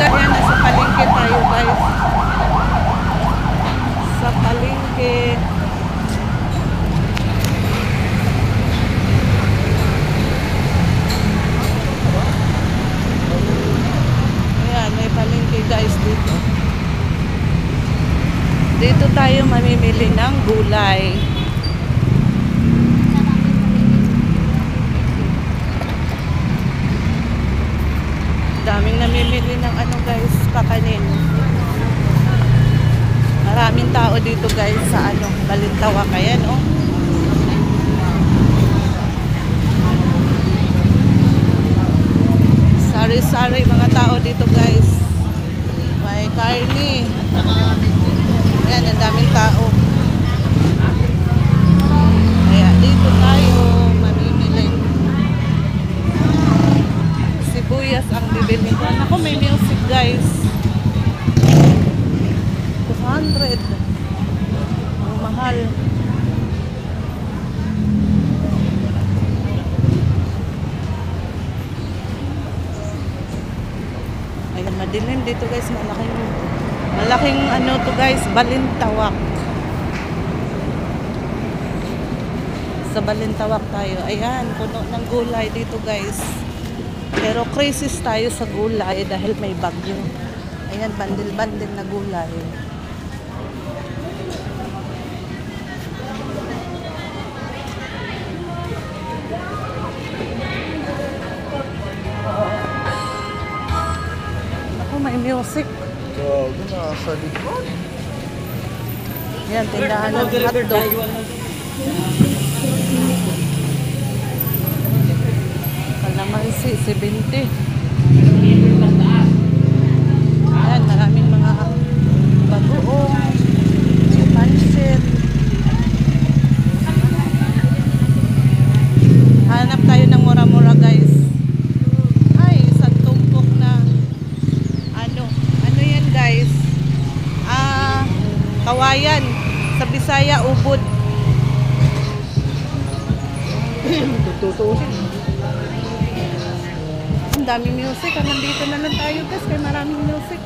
Ayan, nasa palengke tayo guys. Sa palengke. Ayan, may palengke guys dito. Dito tayo mamimili ng gulay. Daming namimili ng ano guys, kakanin. Maraming tao dito guys sa ano, Balintawak. Ayan oh. Sari-sari mga tao dito guys. May karni. Ayan, ang daming tao. Kaya dito tayo mamimili. Sibuyas ang bibili ko. Ako may music guys. 200. Ang mahal. Ayan, madilim dito guys. Malaking ano to guys, Balintawak. Sa Balintawak tayo. Ayan, puno ng gulay dito guys. Pero crisis tayo sa gulay dahil may bagyo. Ayan, bandil-bandil na gulay. Ako, may music. So, nasa likod. Ayan, tindahan ng hotdog. Kalamansi, 70. Ayan, maraming mga bagoong, pansit. Hanap tayo ng mura-mura guys. Ay, isang tumpok na ano yan guys? Kawayan. Sa Bisaya, ubod. Tututusin. Ang daming music. Nandito na lang tayo guys. Kaya maraming music.